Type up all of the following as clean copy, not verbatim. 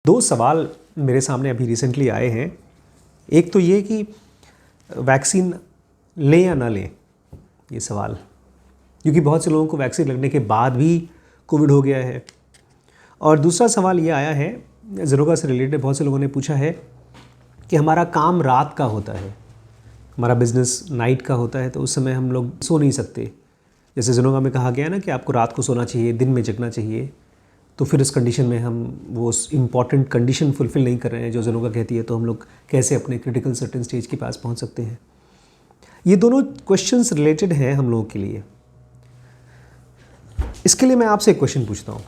दो सवाल मेरे सामने अभी रिसेंटली आए हैं। एक तो ये कि वैक्सीन लें या ना लें, ये सवाल, क्योंकि बहुत से लोगों को वैक्सीन लगने के बाद भी कोविड हो गया है। और दूसरा सवाल ये आया है, ज़रोगा से रिलेटेड बहुत से लोगों ने पूछा है कि हमारा काम रात का होता है, हमारा बिजनेस नाइट का होता है, तो उस समय हम लोग सो नहीं सकते। जैसे ज़रोगा में कहा गया ना कि आपको रात को सोना चाहिए, दिन में जगना चाहिए, तो फिर इस कंडीशन में हम वो इम्पॉर्टेंट कंडीशन फुलफ़िल नहीं कर रहे हैं जो ज़रोगा कहती है, तो हम लोग कैसे अपने क्रिटिकल सर्टेन स्टेज के पास पहुंच सकते हैं। ये दोनों क्वेश्चंस रिलेटेड हैं हम लोगों के लिए। इसके लिए मैं आपसे एक क्वेश्चन पूछता हूँ।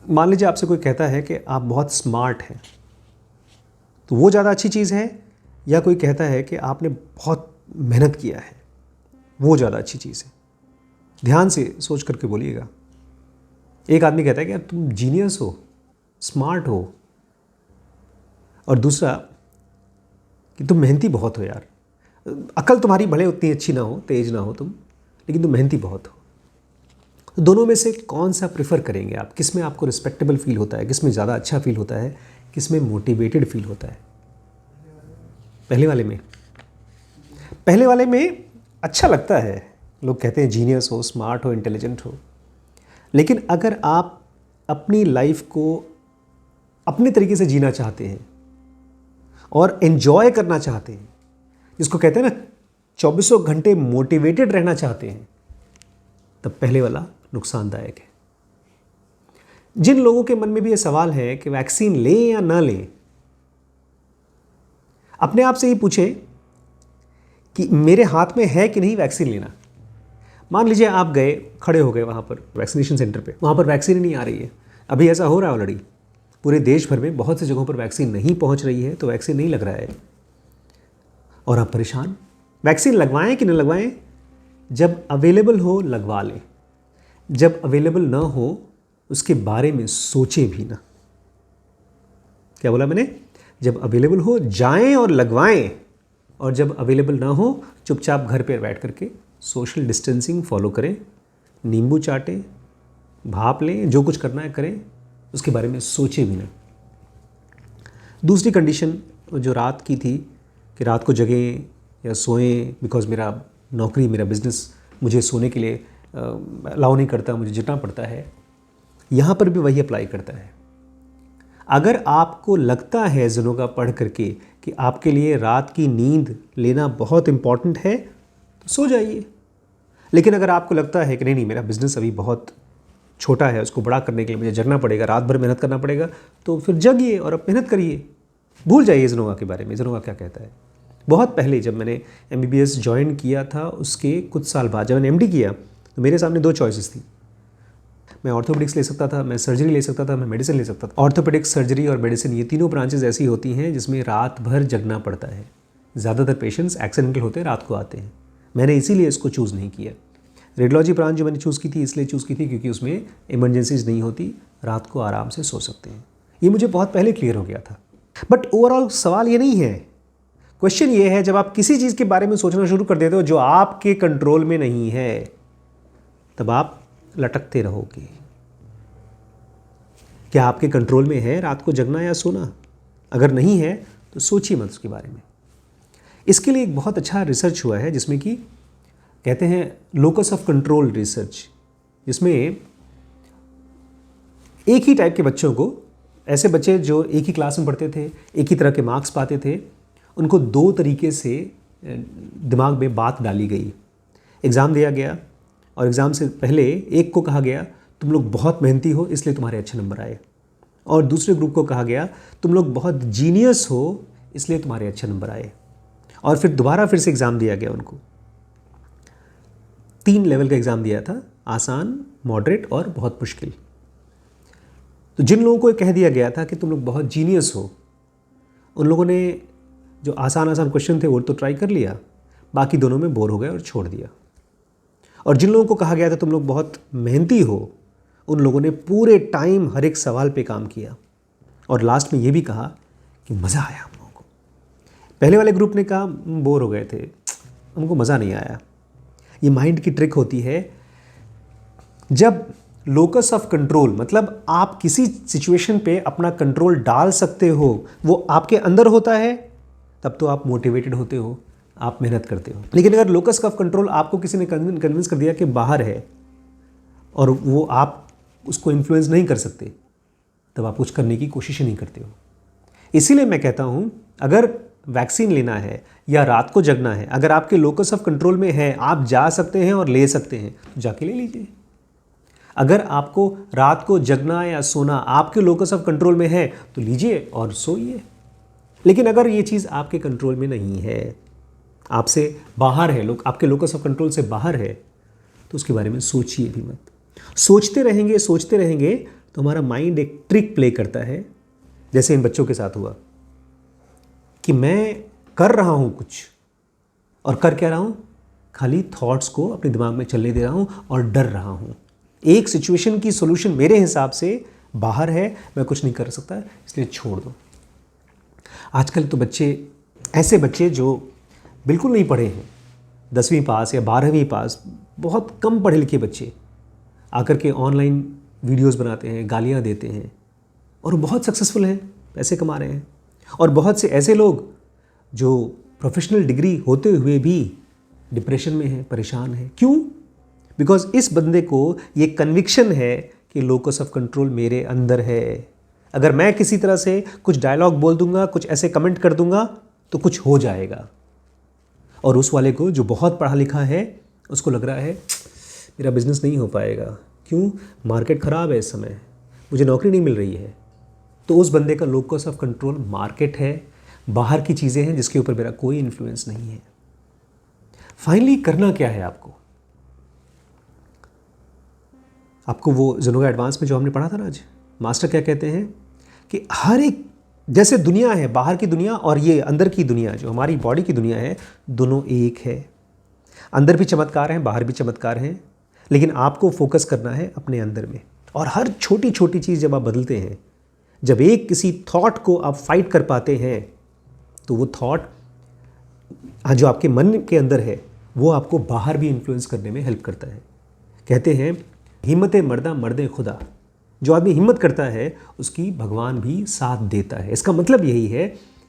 मान लीजिए आपसे कोई कहता है कि आप बहुत स्मार्ट हैं, तो वो ज़्यादा अच्छी चीज़ है, या कोई कहता है कि आपने बहुत मेहनत किया है, वो ज़्यादा अच्छी चीज़ है? ध्यान से सोच करके बोलिएगा। एक आदमी कहता है कि यार तुम जीनियस हो, स्मार्ट हो, और दूसरा कि तुम मेहनती बहुत हो यार। अकल तुम्हारी भले उतनी अच्छी ना हो, तेज ना हो तुम, लेकिन तुम मेहनती बहुत हो। तो दोनों में से कौन सा प्रेफर करेंगे आप? किस में आपको रिस्पेक्टेबल फील होता है, किस में ज़्यादा अच्छा फील होता है, किस में मोटिवेटेड फील होता है? पहले वाले में। पहले वाले में अच्छा लगता है, लोग कहते हैं जीनियस हो, स्मार्ट हो, इंटेलिजेंट हो। लेकिन अगर आप अपनी लाइफ को अपने तरीके से जीना चाहते हैं और एंजॉय करना चाहते हैं, जिसको कहते हैं ना 24 घंटे मोटिवेटेड रहना चाहते हैं, तब पहले वाला नुकसानदायक है। जिन लोगों के मन में भी ये सवाल है कि वैक्सीन लें या ना लें, अपने आप से ही पूछें कि मेरे हाथ में है कि नहीं वैक्सीन लेना। मान लीजिए आप गए, खड़े हो गए वहाँ पर वैक्सीनेशन सेंटर पे, वहाँ पर वैक्सीन नहीं आ रही है। अभी ऐसा हो रहा है ऑलरेडी, पूरे देश भर में बहुत सी जगहों पर वैक्सीन नहीं पहुँच रही है, तो वैक्सीन नहीं लग रहा है और आप परेशान। वैक्सीन लगवाएं कि न लगवाएं? जब अवेलेबल हो लगवा लें, जब अवेलेबल ना हो उसके बारे में सोचे भी ना। क्या बोला मैंने? जब अवेलेबल हो जाएं और लगवाएं, और जब अवेलेबल ना हो चुपचाप घर पर बैठ करके सोशल डिस्टेंसिंग फॉलो करें, नींबू चाटें, भाप लें, जो कुछ करना है करें, उसके बारे में सोचे भी ना। दूसरी कंडीशन जो रात की थी कि रात को जगें या सोएं, बिकॉज़ मेरा नौकरी, मेरा बिजनेस मुझे सोने के लिए अलाउ नहीं करता, मुझे जगना पड़ता है। यहाँ पर भी वही अप्लाई करता है। अगर आपको लगता है ज़रोगा पढ़ करके कि आपके लिए रात की नींद लेना बहुत इम्पॉर्टेंट है, तो सो जाइए। लेकिन अगर आपको लगता है कि नहीं मेरा बिज़नेस अभी बहुत छोटा है, उसको बड़ा करने के लिए मुझे जगना पड़ेगा, रात भर मेहनत करना पड़ेगा, तो फिर जगिए और अब मेहनत करिए। भूल जाइए ज़रोगा के बारे में, ज़रोगा क्या कहता है। बहुत पहले जब मैंने MBBS ज्वाइन किया था, उसके कुछ साल बाद जब मैंने MD किया, तो मेरे सामने दो चॉइसेस थी। मैं ऑर्थोपेडिक्स ले सकता था, मैं सर्जरी ले सकता था, मैं मेडिसिन ले सकता था। ऑर्थोपेडिक्स, सर्जरी और मेडिसिन, ये तीनों ब्रांचेस ऐसी होती हैं जिसमें रात भर जगना पड़ता है। ज़्यादातर पेशेंट्स एक्सीडेंटल होते हैं, रात को आते हैं। मैंने इसीलिए इसको चूज़ नहीं किया। रेडियोलॉजी ब्रांच जो मैंने चूज़ की थी, इसलिए चूज़ की थी क्योंकि उसमें इमरजेंसीज नहीं होती, रात को आराम से सो सकते हैं। ये मुझे बहुत पहले क्लियर हो गया था। बट ओवरऑल सवाल ये नहीं है। क्वेश्चन ये है, जब आप किसी चीज़ के बारे में सोचना शुरू कर देते हो जो आपके कंट्रोल में नहीं है, तब आप लटकते रहोगे। क्या आपके कंट्रोल में है रात को जगना या सोना? अगर नहीं है तो सोचिए मत उसके बारे में। इसके लिए एक बहुत अच्छा रिसर्च हुआ है, जिसमें कि कहते हैं लोकस ऑफ कंट्रोल रिसर्च, जिसमें एक ही टाइप के बच्चों को, ऐसे बच्चे जो एक ही क्लास में पढ़ते थे, एक ही तरह के मार्क्स पाते थे, उनको दो तरीके से दिमाग में बात डाली गई। एग्ज़ाम दिया गया और एग्ज़ाम से पहले एक को कहा गया तुम लोग बहुत मेहनती हो इसलिए तुम्हारे अच्छे नंबर आए, और दूसरे ग्रुप को कहा गया तुम लोग बहुत जीनियस हो इसलिए तुम्हारे अच्छे नंबर आए। और फिर दोबारा फिर से एग्ज़ाम दिया गया उनको। 3 लेवल का एग्ज़ाम दिया था, आसान, मॉडरेट और बहुत मुश्किल। तो जिन लोगों को कह दिया गया था कि तुम लोग बहुत जीनियस हो, उन लोगों ने जो आसान क्वेश्चन थे वो तो ट्राई कर लिया, बाकी दोनों में बोर हो गए और छोड़ दिया। और जिन लोगों को कहा गया था तुम लोग बहुत मेहनती हो, उन लोगों ने पूरे टाइम हर एक सवाल पे काम किया और लास्ट में ये भी कहा कि मज़ा आया हम लोगों को। पहले वाले ग्रुप ने कहा बोर हो गए थे, हमको मज़ा नहीं आया। ये माइंड की ट्रिक होती है। जब लोकस ऑफ कंट्रोल मतलब आप किसी सिचुएशन पे अपना कंट्रोल डाल सकते हो, वो आपके अंदर होता है, तब तो आप मोटिवेटेड होते हो, आप मेहनत करते हो। लेकिन अगर लोकस ऑफ कंट्रोल आपको किसी ने कन्विंस कर दिया कि बाहर है और वो आप उसको इन्फ्लुएंस नहीं कर सकते, तब आप कुछ करने की कोशिश ही नहीं करते हो। इसीलिए मैं कहता हूँ, अगर वैक्सीन लेना है या रात को जगना है, अगर आपके लोकस ऑफ कंट्रोल में है, आप जा सकते हैं और ले सकते हैं, तो जाके ले लीजिए। अगर आपको रात को जगना या सोना आपके लोकस ऑफ कंट्रोल में है, तो लीजिए और सोइए। लेकिन अगर ये चीज़ आपके कंट्रोल में नहीं है, आपसे बाहर है, आपके लोकस ऑफ कंट्रोल से बाहर है, तो उसके बारे में सोचिए भी मत। सोचते रहेंगे तो हमारा माइंड एक ट्रिक प्ले करता है, जैसे इन बच्चों के साथ हुआ कि मैं कर रहा हूँ कुछ, और कर क्या रहा हूँ, खाली थॉट्स को अपने दिमाग में चलने दे रहा हूँ और डर रहा हूँ। एक सिचुएशन की सॉल्यूशन मेरे हिसाब से बाहर है, मैं कुछ नहीं कर सकता, इसलिए छोड़ दो। आजकल तो ऐसे बच्चे जो बिल्कुल नहीं पढ़े हैं, 10वीं पास या 12वीं पास, बहुत कम पढ़े लिखे बच्चे आकर के ऑनलाइन वीडियोस बनाते हैं, गालियाँ देते हैं और बहुत सक्सेसफुल हैं, पैसे कमा रहे हैं। और बहुत से ऐसे लोग जो प्रोफेशनल डिग्री होते हुए भी डिप्रेशन में हैं, परेशान हैं। क्यों? बिकॉज इस बंदे को ये कन्विक्शन है कि लोकस ऑफ कंट्रोल मेरे अंदर है। अगर मैं किसी तरह से कुछ डायलॉग बोल दूंगा, कुछ ऐसे कमेंट कर दूंगा, तो कुछ हो जाएगा। और उस वाले को जो बहुत पढ़ा लिखा है, उसको लग रहा है मेरा बिजनेस नहीं हो पाएगा। क्यों? मार्केट ख़राब है इस समय, मुझे नौकरी नहीं मिल रही है। तो उस बंदे का लोकस ऑफ कंट्रोल मार्केट है, बाहर की चीज़ें हैं जिसके ऊपर मेरा कोई इन्फ्लुएंस नहीं है। फाइनली करना क्या है आपको वो ज़ेनोगा एडवांस में जो हमने पढ़ा था ना आज, मास्टर क्या कहते हैं कि हर एक, जैसे दुनिया है, बाहर की दुनिया और ये अंदर की दुनिया जो हमारी बॉडी की दुनिया है, दोनों एक है। अंदर भी चमत्कार हैं, बाहर भी चमत्कार हैं, लेकिन आपको फोकस करना है अपने अंदर में। और हर छोटी छोटी चीज़ जब आप बदलते हैं, जब एक किसी थॉट को आप फाइट कर पाते हैं, तो वो थॉट जो आपके मन के अंदर है, वो आपको बाहर भी इन्फ्लुएंस करने में हेल्प करता है। कहते हैं हिम्मत मर्दा मर्दे खुदा, जो आदमी हिम्मत करता है उसकी भगवान भी साथ देता है। इसका मतलब यही है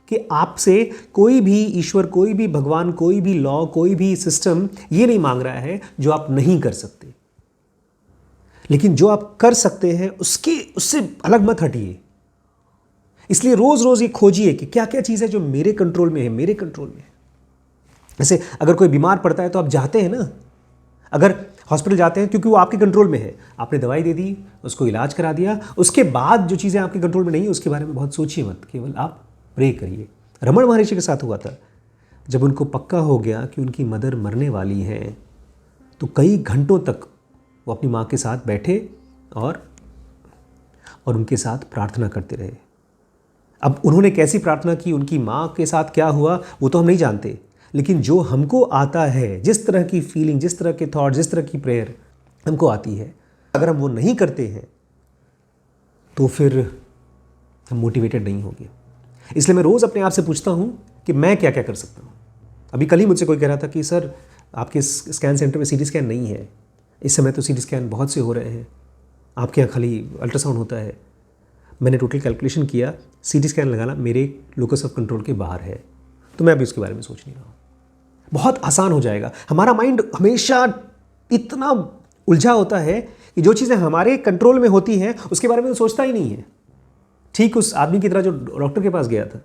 कि आपसे कोई भी ईश्वर, कोई भी भगवान, कोई भी लॉ, कोई भी सिस्टम ये नहीं मांग रहा है जो आप नहीं कर सकते, लेकिन जो आप कर सकते हैं उससे अलग मत हटिए। इसलिए रोज रोज ये खोजिए कि क्या क्या चीज़ है जो मेरे कंट्रोल में है, मेरे कंट्रोल में है। जैसे अगर कोई बीमार पड़ता है तो आप जाते हैं ना, अगर हॉस्पिटल जाते हैं क्योंकि वो आपके कंट्रोल में है, आपने दवाई दे दी, उसको इलाज करा दिया, उसके बाद जो चीज़ें आपके कंट्रोल में नहीं है उसके बारे में बहुत सोचिए मत, केवल आप प्रे करिए। रमन महर्षि के साथ हुआ था, जब उनको पक्का हो गया कि उनकी मदर मरने वाली हैं, तो कई घंटों तक वो अपनी माँ के साथ बैठे और उनके साथ प्रार्थना करते रहे। अब उन्होंने कैसी प्रार्थना की, उनकी माँ के साथ क्या हुआ, वो तो हम नहीं जानते, लेकिन जो हमको आता है, जिस तरह की फीलिंग, जिस तरह के थॉट, जिस तरह की प्रेयर हमको आती है, अगर हम वो नहीं करते हैं तो फिर हम मोटिवेटेड नहीं होंगे। इसलिए मैं रोज़ अपने आप से पूछता हूँ कि मैं क्या क्या कर सकता हूँ। अभी कल ही मुझसे कोई कह रहा था कि सर आपके स्कैन सेंटर में सीटी स्कैन नहीं है, इस समय तो सीटी स्कैन बहुत से हो रहे हैं, आपके यहाँ खाली अल्ट्रासाउंड होता है। मैंने टोटल कैलकुलेशन किया, सीटी स्कैन लगाना मेरे लोकस ऑफ कंट्रोल के बाहर है, तो मैं अभी उसके बारे में सोच नहीं रहा हूँ। बहुत आसान हो जाएगा। हमारा माइंड हमेशा इतना उलझा होता है कि जो चीज़ें हमारे कंट्रोल में होती हैं उसके बारे में तो सोचता ही नहीं है। ठीक उस आदमी की तरह जो डॉक्टर के पास गया था,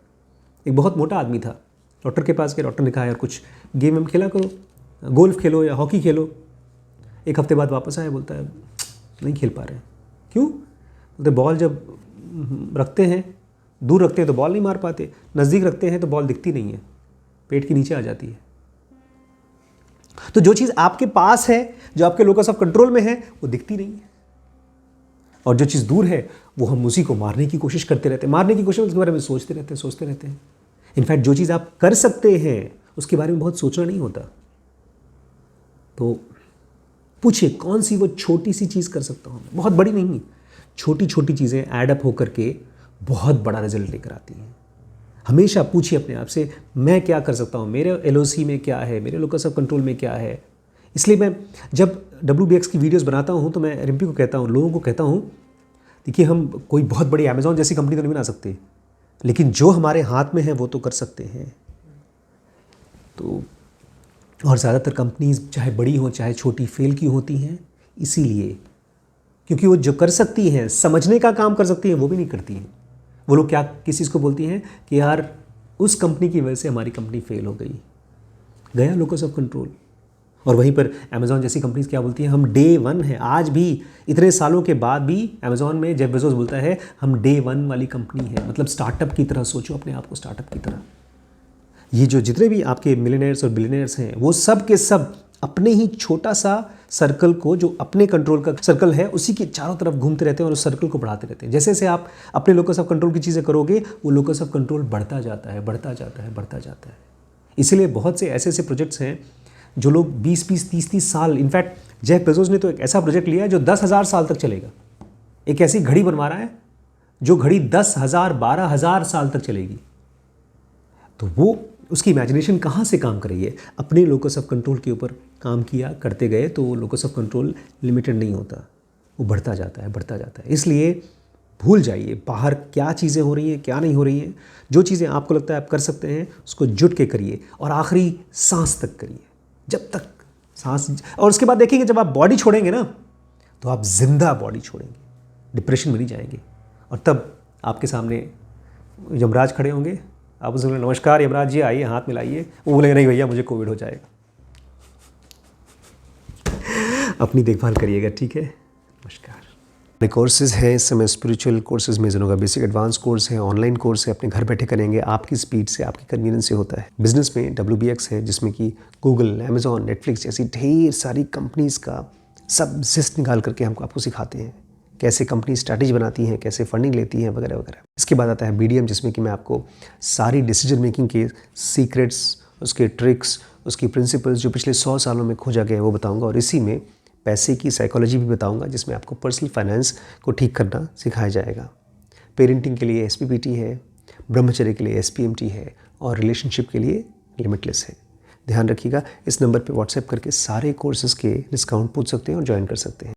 एक बहुत मोटा आदमी था, डॉक्टर के पास गया, डॉक्टर ने कहा यार कुछ गेम में खेला करो, गोल्फ खेलो या हॉकी खेलो। एक हफ्ते बाद वापस आया, बोलता है नहीं खेल पा रहे। क्यों? बोलते बॉल जब रखते हैं, दूर रखते हैं तो बॉल नहीं मार पाते, नज़दीक रखते हैं तो बॉल दिखती नहीं है, पेट के नीचे आ जाती है। तो जो चीज़ आपके पास है, जो आपके लोकस ऑफ कंट्रोल में है, वो दिखती नहीं है, और जो चीज़ दूर है वो हम उसी को मारने की कोशिश करते रहते हैं, मारने की कोशिश, उसके बारे में सोचते रहते हैं। इनफैक्ट जो चीज़ आप कर सकते हैं उसके बारे में बहुत सोचना नहीं होता। तो पूछिए कौन सी वो छोटी सी चीज़ कर सकता हूँ, बहुत बड़ी नहीं, छोटी छोटी चीज़ें ऐड अप होकर के बहुत बड़ा रिजल्ट लेकर आती हैं। हमेशा पूछिए अपने आप से मैं क्या कर सकता हूँ, मेरे LOC में क्या है, मेरे लोकस ऑफ कंट्रोल में क्या है। इसलिए मैं जब WBX की वीडियोस बनाता हूँ तो मैं रिम्पी को कहता हूँ, लोगों को कहता हूँ, देखिए हम कोई बहुत बड़ी अमेज़ॉन जैसी कंपनी तो नहीं बना सकते, लेकिन जो हमारे हाथ में है वो तो कर सकते हैं। तो और ज़्यादातर कंपनीज चाहे बड़ी हों चाहे छोटी फेल की होती हैं इसीलिए, क्योंकि वो जो कर सकती हैं, समझने का काम कर सकती हैं, वो भी नहीं करती हैं। वो लोग क्या किस चीज़ को बोलती हैं कि यार उस कंपनी की वजह से हमारी कंपनी फेल हो गई, गया लोकस ऑफ कंट्रोल। और वहीं पर अमेज़ॉन जैसी कंपनीज क्या बोलती हैं, हम डे 1 हैं। आज भी इतने सालों के बाद भी अमेज़ॉन में जेफ बेजोस बोलता है हम डे 1 वाली कंपनी है, मतलब स्टार्टअप की तरह सोचो अपने आप को, स्टार्टअप की तरह। ये जो जितने भी आपके मिलियनेयर्स और बिलियनेयर्स हैं वो सब के सब अपने ही छोटा सा सर्कल को, जो अपने कंट्रोल का सर्कल है, उसी के चारों तरफ घूमते रहते हैं और उस सर्कल को बढ़ाते रहते हैं। जैसे जैसे आप अपने लोकस ऑफ कंट्रोल की चीज़ें करोगे वो लोकस ऑफ कंट्रोल बढ़ता जाता है, बढ़ता जाता है, बढ़ता जाता है। इसीलिए बहुत से ऐसे ऐसे प्रोजेक्ट्स हैं जो लोग 20-20, 30-30 साल, इनफैक्ट जेफ बेजोस ने तो एक ऐसा प्रोजेक्ट लिया है जो 10,000 साल तक चलेगा। एक ऐसी घड़ी बनवा रहा है जो घड़ी 10,000, 12,000 साल तक चलेगी। तो वो उसकी इमेजिनेशन कहाँ से काम कर रही है? अपने लोकस ऑफ कंट्रोल के ऊपर काम किया करते गए तो वो लोकस ऑफ कंट्रोल लिमिटेड नहीं होता, वो बढ़ता जाता है, बढ़ता जाता है। इसलिए भूल जाइए बाहर क्या चीज़ें हो रही हैं, क्या नहीं हो रही हैं। जो चीज़ें आपको लगता है आप कर सकते हैं उसको जुट के करिए और आखिरी सांस तक करिए, जब तक सांस। और उसके बाद देखेंगे जब आप बॉडी छोड़ेंगे ना तो आप जिंदा बॉडी छोड़ेंगे, डिप्रेशन में नहीं जाएंगे। और तब आपके सामने यमराज खड़े होंगे, आप उससे बोले नमस्कार यमराज जी, आइए हाथ मिलाइए। वो बोलेंगे नहीं भैया मुझे कोविड हो जाएगा। अपनी देखभाल करिएगा, ठीक है? नमस्कार। कोर्सेज हैं इस समय, स्पिरिचुअल कोर्सेज में जनों का बेसिक एडवांस कोर्स है, ऑनलाइन कोर्स है, अपने घर बैठे करेंगे, आपकी स्पीड से, आपकी कन्वीनियंस से होता है। बिजनेस में WBX है जिसमें कि गूगल, अमेज़ॉन, नेटफ्लिक्स जैसी ढेर सारी कंपनीज़ का सब जिस्ट निकाल करके हमको आपको सिखाते हैं कैसे कंपनी स्ट्रैटेजी बनाती हैं, कैसे फंडिंग लेती हैं, वगैरह वगैरह। इसके बाद आता है BDM जिसमें कि मैं आपको सारी डिसीजन मेकिंग के सीक्रेट्स, उसके ट्रिक्स, उसकी प्रिंसिपल्स जो पिछले 100 सालों में खोजा गया है वो बताऊंगा। और इसी में पैसे की साइकोलॉजी भी बताऊंगा जिसमें आपको पर्सनल फाइनेंस को ठीक करना सिखाया जाएगा। पेरेंटिंग के लिए SPPT है, ब्रह्मचर्य के लिए SPMT है और रिलेशनशिप के लिए लिमिटलेस है। ध्यान रखिएगा, इस नंबर पे व्हाट्सएप करके सारे कोर्सेज़ के डिस्काउंट पूछ सकते हैं और ज्वाइन कर सकते हैं।